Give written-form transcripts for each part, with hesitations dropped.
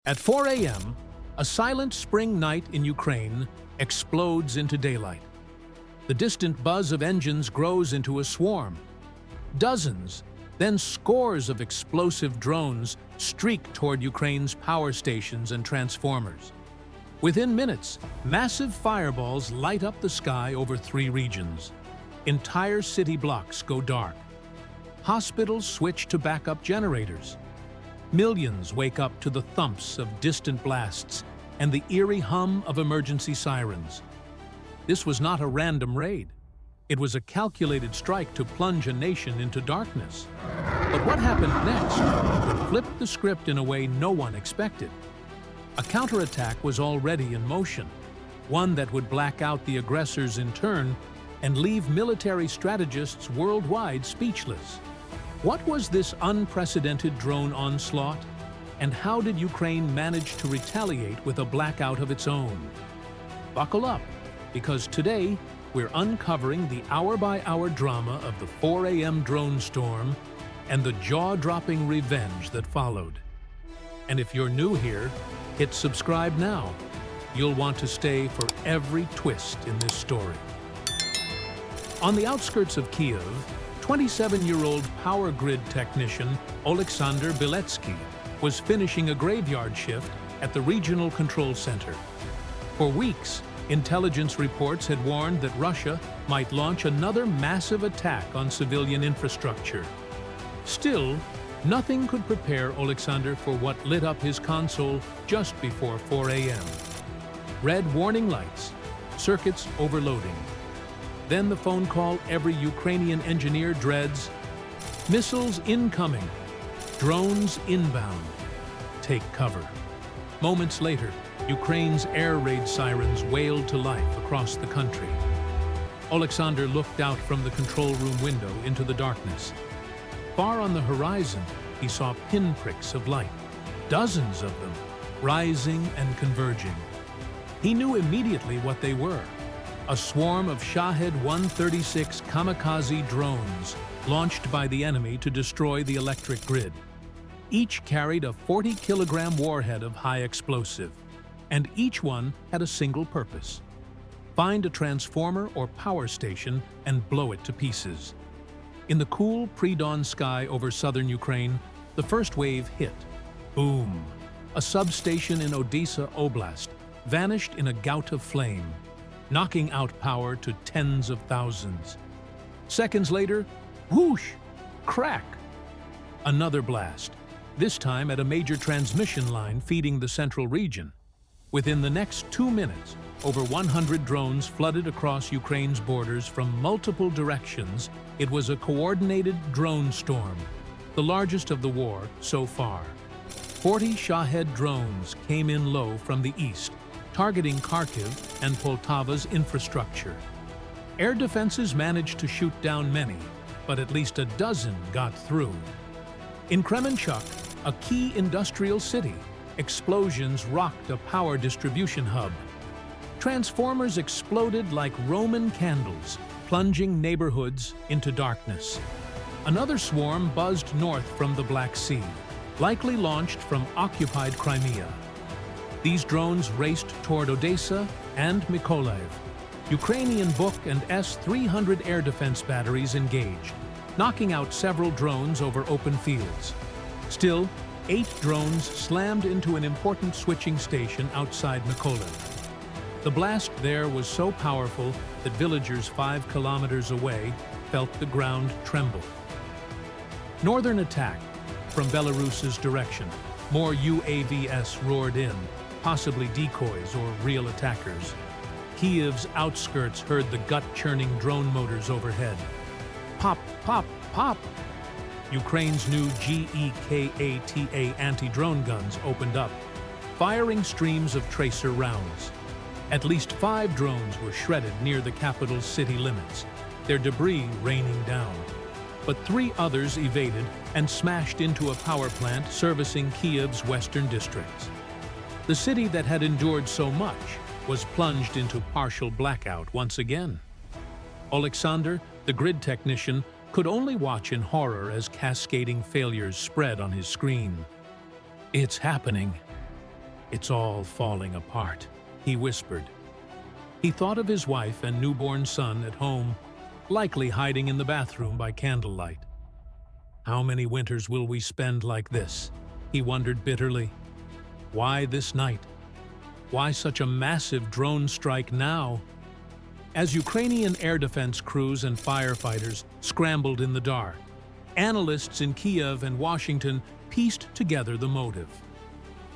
At 4 a.m., a silent spring night in Ukraine explodes into daylight. The distant buzz of engines grows into a swarm. Dozens, then scores of explosive drones streak toward Ukraine's power stations and transformers. Within minutes, massive fireballs light up the sky over 3 regions. Entire city blocks go dark. Hospitals switch to backup generators. Millions wake up to the thumps of distant blasts and the eerie hum of emergency sirens. This was not a random raid. It was a calculated strike to plunge a nation into darkness. But what happened next would flip the script in a way no one expected. A counterattack was already in motion, one that would black out the aggressors in turn and leave military strategists worldwide speechless. What was this unprecedented drone onslaught? And how did Ukraine manage to retaliate with a blackout of its own? Buckle up, because today we're uncovering the hour-by-hour drama of the 4 a.m. drone storm and the jaw-dropping revenge that followed. And if you're new here, hit subscribe now. You'll want to stay for every twist in this story. On the outskirts of Kiev, 27-year-old power grid technician Oleksandr Biletsky was finishing a graveyard shift at the regional control center. For weeks, intelligence reports had warned that Russia might launch another massive attack on civilian infrastructure. Still, nothing could prepare Oleksandr for what lit up his console just before 4 a.m. Red warning lights, circuits overloading. Then the phone call every Ukrainian engineer dreads: missiles incoming, drones inbound, take cover. Moments later, Ukraine's air raid sirens wailed to life across the country. Oleksandr looked out from the control room window into the darkness. Far on the horizon, he saw pinpricks of light, dozens of them, rising and converging. He knew immediately what they were: a swarm of Shahed 136 kamikaze drones launched by the enemy to destroy the electric grid. Each carried a 40-kilogram warhead of high explosive, and each one had a single purpose: find a transformer or power station and blow it to pieces. In the cool pre-dawn sky over southern Ukraine, the first wave hit. Boom! A substation in Odessa Oblast vanished in a gout of flame, knocking out power to tens of thousands. Seconds later, whoosh! Crack! Another blast, this time at a major transmission line feeding the central region. Within the next 2 minutes, over 100 drones flooded across Ukraine's borders from multiple directions. It was a coordinated drone storm, the largest of the war so far. 40 Shahed drones came in low from the east, targeting Kharkiv and Poltava's infrastructure. Air defenses managed to shoot down many, but at least a dozen got through. In Kremenchuk, a key industrial city, explosions rocked a power distribution hub. Transformers exploded like Roman candles, plunging neighborhoods into darkness. Another swarm buzzed north from the Black Sea, likely launched from occupied Crimea. These drones raced toward Odessa and Mykolaiv. Ukrainian Buk and S-300 air defense batteries engaged, knocking out several drones over open fields. Still, 8 drones slammed into an important switching station outside Mykolaiv. The blast there was so powerful that villagers 5 kilometers away felt the ground tremble. Northern attack from Belarus's direction. More UAVs roared in, possibly decoys or real attackers. Kiev's outskirts heard the gut-churning drone motors overhead. Pop, pop, pop! Ukraine's new GEKATA anti-drone guns opened up, firing streams of tracer rounds. At least 5 drones were shredded near the capital's city limits, their debris raining down. But 3 others evaded and smashed into a power plant servicing Kiev's western districts. The city that had endured so much was plunged into partial blackout once again. Oleksandr, the grid technician, could only watch in horror as cascading failures spread on his screen. It's happening. "It's all falling apart," he whispered. He thought of his wife and newborn son at home, likely hiding in the bathroom by candlelight. "How many winters will we spend like this?" he wondered bitterly. Why this night? Why such a massive drone strike now? As Ukrainian air defense crews and firefighters scrambled in the dark, analysts in Kiev and Washington pieced together the motive.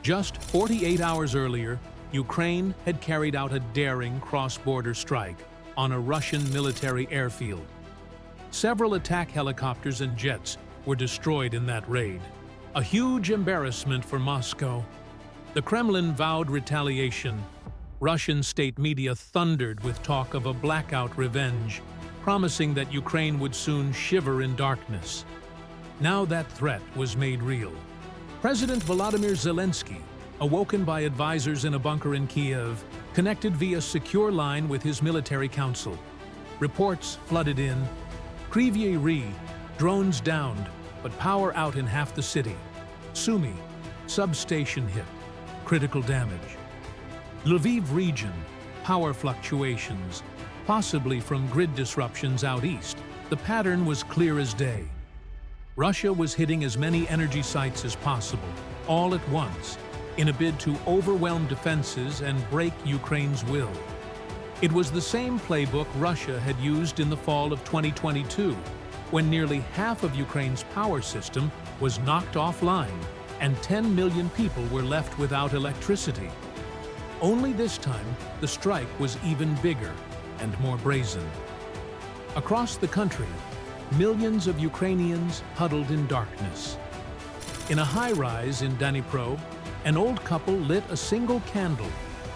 Just 48 hours earlier, Ukraine had carried out a daring cross-border strike on a Russian military airfield. Several attack helicopters and jets were destroyed in that raid, a huge embarrassment for Moscow. The Kremlin vowed retaliation. Russian state media thundered with talk of a blackout revenge, promising that Ukraine would soon shiver in darkness. Now that threat was made real. President Volodymyr Zelensky, awoken by advisors in a bunker in Kiev, connected via secure line with his military council. Reports flooded in. Kryvyi Rih, drones downed, but power out in half the city. Sumy, substation hit, critical damage. Lviv region, power fluctuations, possibly from grid disruptions out east. The pattern was clear as day. Russia was hitting as many energy sites as possible, all at once, in a bid to overwhelm defenses and break Ukraine's will. It was the same playbook Russia had used in the fall of 2022, when nearly half of Ukraine's power system was knocked offline and 10 million people were left without electricity. Only this time, the strike was even bigger and more brazen. Across the country, millions of Ukrainians huddled in darkness. In a high-rise in Dnipro, an old couple lit a single candle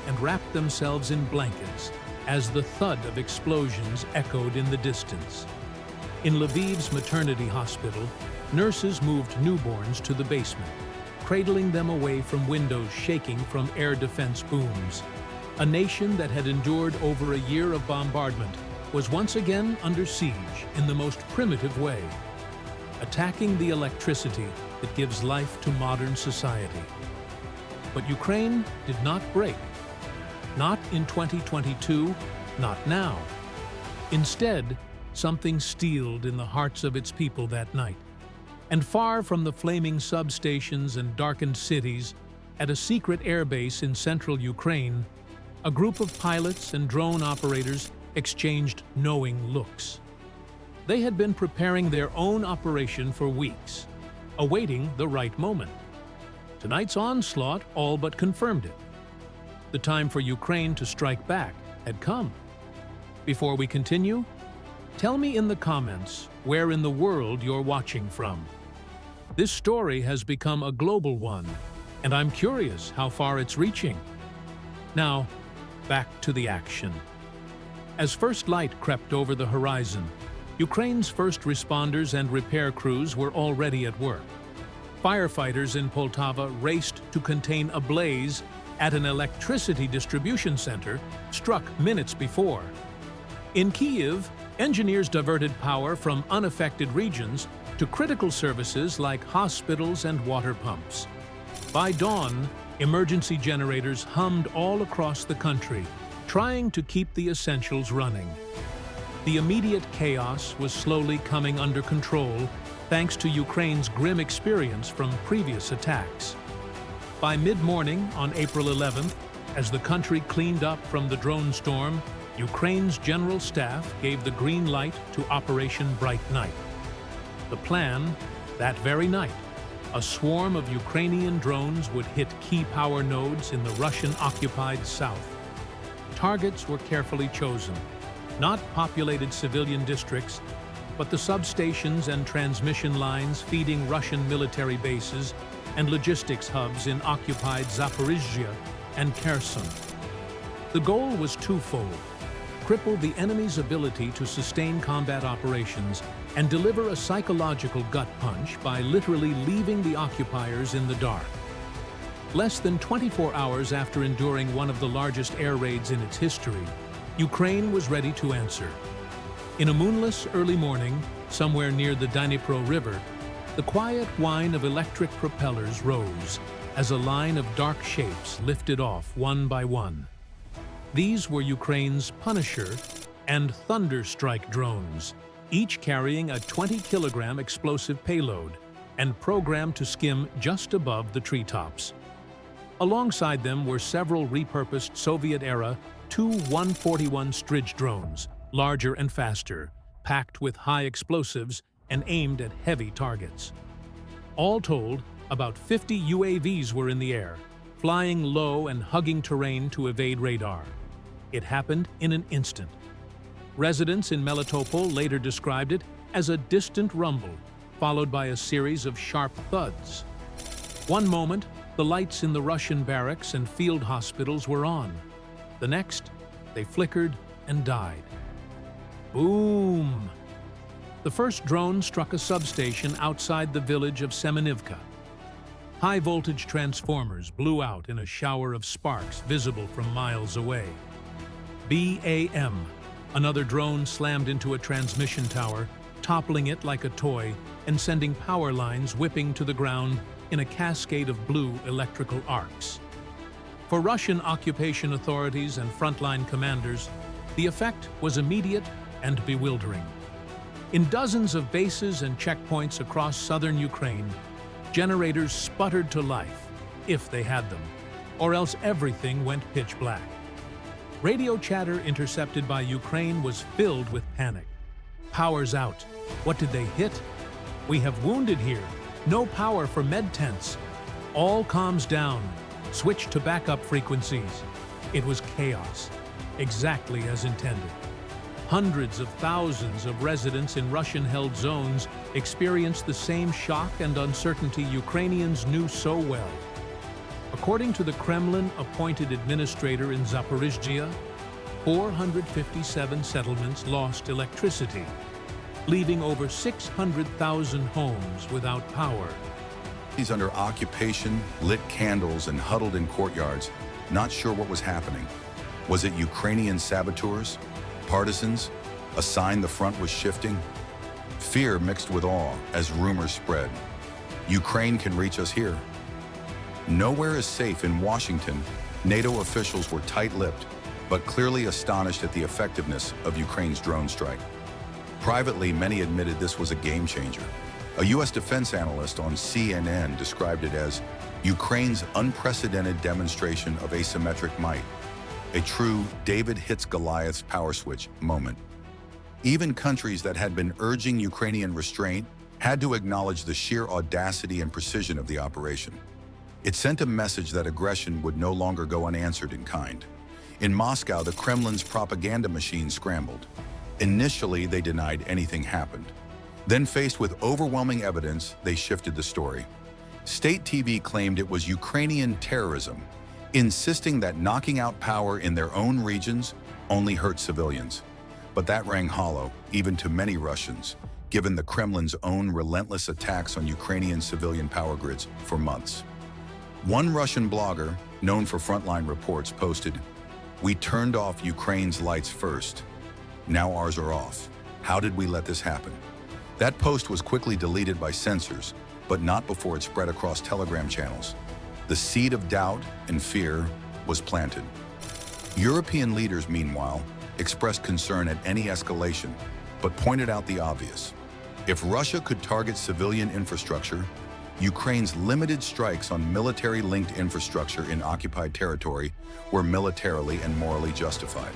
and wrapped themselves in blankets as the thud of explosions echoed in the distance. In Lviv's maternity hospital, nurses moved newborns to the basement, cradling them away from windows shaking from air defense booms. A nation that had endured over a year of bombardment was once again under siege in the most primitive way, attacking the electricity that gives life to modern society. But Ukraine did not break. Not in 2022, not now. Instead, something steeled in the hearts of its people that night. And far from the flaming substations and darkened cities, at a secret airbase in central Ukraine, a group of pilots and drone operators exchanged knowing looks. They had been preparing their own operation for weeks, awaiting the right moment. Tonight's onslaught all but confirmed it. The time for Ukraine to strike back had come. Before we continue, tell me in the comments where in the world you're watching from. This story has become a global one, and I'm curious how far it's reaching. Now, back to the action. As first light crept over the horizon, Ukraine's first responders and repair crews were already at work. Firefighters in Poltava raced to contain a blaze at an electricity distribution center struck minutes before. In Kiev, engineers diverted power from unaffected regions to critical services like hospitals and water pumps. By dawn, emergency generators hummed all across the country, trying to keep the essentials running. The immediate chaos was slowly coming under control thanks to Ukraine's grim experience from previous attacks. By mid-morning on April 11th, as the country cleaned up from the drone storm, Ukraine's general staff gave the green light to Operation Bright Night. The plan, that very night, a swarm of Ukrainian drones would hit key power nodes in the Russian-occupied south. Targets were carefully chosen, not populated civilian districts, but the substations and transmission lines feeding Russian military bases and logistics hubs in occupied Zaporizhzhia and Kherson. The goal was twofold: cripple the enemy's ability to sustain combat operations and deliver a psychological gut punch by literally leaving the occupiers in the dark. Less than 24 hours after enduring one of the largest air raids in its history, Ukraine was ready to answer. In a moonless early morning, somewhere near the Dnipro River, the quiet whine of electric propellers rose, as a line of dark shapes lifted off one by one. These were Ukraine's Punisher and Counterstrike drones, each carrying a 20-kilogram explosive payload and programmed to skim just above the treetops. Alongside them were several repurposed Soviet-era Tu-141 Stridge drones, larger and faster, packed with high explosives and aimed at heavy targets. All told, about 50 UAVs were in the air, flying low and hugging terrain to evade radar. It happened in an instant. Residents in Melitopol later described it as a distant rumble, followed by a series of sharp thuds. One moment, the lights in the Russian barracks and field hospitals were on. The next, they flickered and died. Boom! The first drone struck a substation outside the village of Semenivka. High-voltage transformers blew out in a shower of sparks visible from miles away. BAM! Another drone slammed into a transmission tower, toppling it like a toy and sending power lines whipping to the ground in a cascade of blue electrical arcs. For Russian occupation authorities and frontline commanders, the effect was immediate and bewildering. In dozens of bases and checkpoints across southern Ukraine, generators sputtered to life, if they had them, or else everything went pitch black. Radio chatter intercepted by Ukraine was filled with panic. Power's out. What did they hit? We have wounded here. No power for med tents. All comms down. Switch to backup frequencies. It was chaos, exactly as intended. Hundreds of thousands of residents in Russian-held zones experienced the same shock and uncertainty Ukrainians knew so well. According to the Kremlin-appointed administrator in Zaporizhzhia, 457 settlements lost electricity, leaving over 600,000 homes without power. He's under occupation, lit candles, and huddled in courtyards, not sure what was happening. Was it Ukrainian saboteurs? Partisans? A sign the front was shifting? Fear mixed with awe as rumors spread. Ukraine can reach us here. Nowhere is safe in Washington. NATO officials were tight-lipped, but clearly astonished at the effectiveness of Ukraine's drone strike. Privately, many admitted this was a game-changer. A U.S. defense analyst on CNN described it as Ukraine's unprecedented demonstration of asymmetric might, a true David hits Goliath's power switch moment. Even countries that had been urging Ukrainian restraint had to acknowledge the sheer audacity and precision of the operation. It sent a message that aggression would no longer go unanswered in kind. In Moscow, the Kremlin's propaganda machine scrambled. Initially, they denied anything happened. Then, faced with overwhelming evidence, they shifted the story. State TV claimed it was Ukrainian terrorism, insisting that knocking out power in their own regions only hurt civilians. But that rang hollow, even to many Russians, given the Kremlin's own relentless attacks on Ukrainian civilian power grids for months. One Russian blogger, known for frontline reports, posted, "We turned off Ukraine's lights first. Now ours are off. How did we let this happen?" That post was quickly deleted by censors, but not before it spread across Telegram channels. The seed of doubt and fear was planted. European leaders, meanwhile, expressed concern at any escalation, but pointed out the obvious. If Russia could target civilian infrastructure, Ukraine's limited strikes on military-linked infrastructure in occupied territory were militarily and morally justified.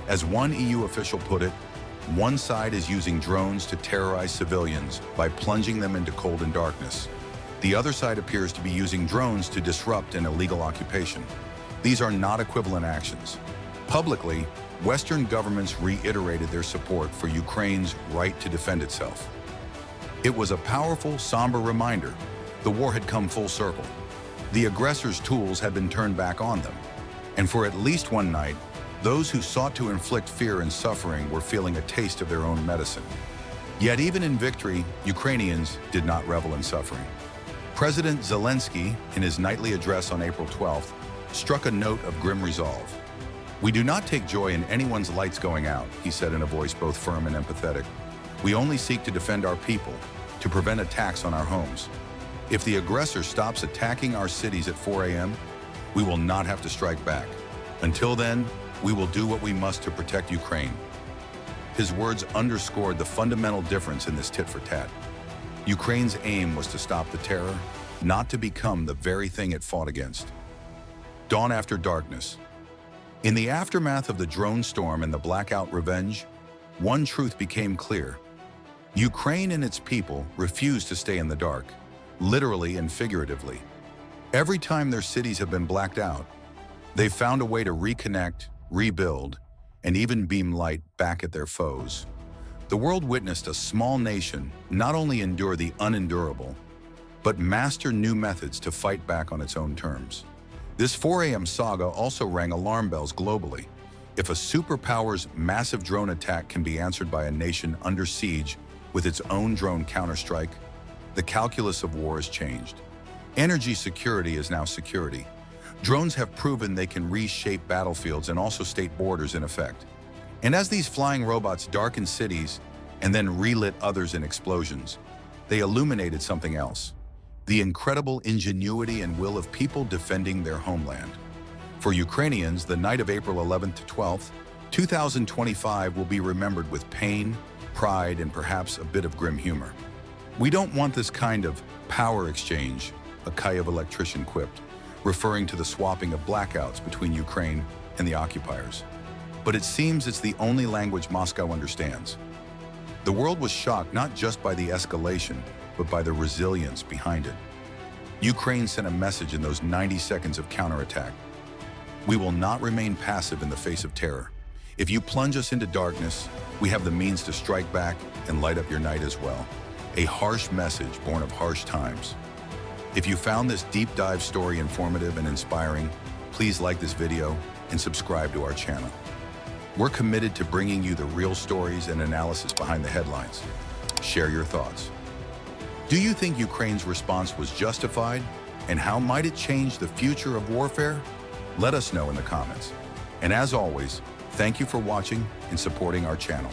As one EU official put it, one side is using drones to terrorize civilians by plunging them into cold and darkness. The other side appears to be using drones to disrupt an illegal occupation. These are not equivalent actions. Publicly, Western governments reiterated their support for Ukraine's right to defend itself. It was a powerful, somber reminder. The war had come full circle. The aggressors' tools had been turned back on them. And for at least one night, those who sought to inflict fear and suffering were feeling a taste of their own medicine. Yet even in victory, Ukrainians did not revel in suffering. President Zelensky, in his nightly address on April 12th, struck a note of grim resolve. "We do not take joy in anyone's lights going out," he said in a voice both firm and empathetic. "We only seek to defend our people, to prevent attacks on our homes." If the aggressor stops attacking our cities at 4 a.m., we will not have to strike back. Until then, we will do what we must to protect Ukraine. His words underscored the fundamental difference in this tit-for-tat. Ukraine's aim was to stop the terror, not to become the very thing it fought against. Dawn after darkness. In the aftermath of the drone storm and the Blackout revenge, one truth became clear. Ukraine and its people refused to stay in the dark, literally and figuratively. Every time their cities have been blacked out, they've found a way to reconnect, rebuild, and even beam light back at their foes. The world witnessed a small nation not only endure the unendurable, but master new methods to fight back on its own terms. This 4 a.m. saga also rang alarm bells globally. If a superpower's massive drone attack can be answered by a nation under siege with its own drone counterstrike, the calculus of war has changed. Energy security is now security. Drones have proven they can reshape battlefields and also state borders in effect. And as these flying robots darkened cities and then relit others in explosions, they illuminated something else: the incredible ingenuity and will of people defending their homeland. For Ukrainians, the night of April 11th to 12th, 2025 will be remembered with pain, pride, and perhaps a bit of grim humor. We don't want this kind of power exchange, a Kyiv electrician quipped, referring to the swapping of blackouts between Ukraine and the occupiers. But it seems it's the only language Moscow understands. The world was shocked not just by the escalation, but by the resilience behind it. Ukraine sent a message in those 90 seconds of counterattack. We will not remain passive in the face of terror. If you plunge us into darkness, we have the means to strike back and light up your night as well. A harsh message born of harsh times. If you found this deep dive story informative and inspiring, please like this video and subscribe to our channel. We're committed to bringing you the real stories and analysis behind the headlines. Share your thoughts. Do you think Ukraine's response was justified? And how might it change the future of warfare? Let us know in the comments. And as always, thank you for watching and supporting our channel.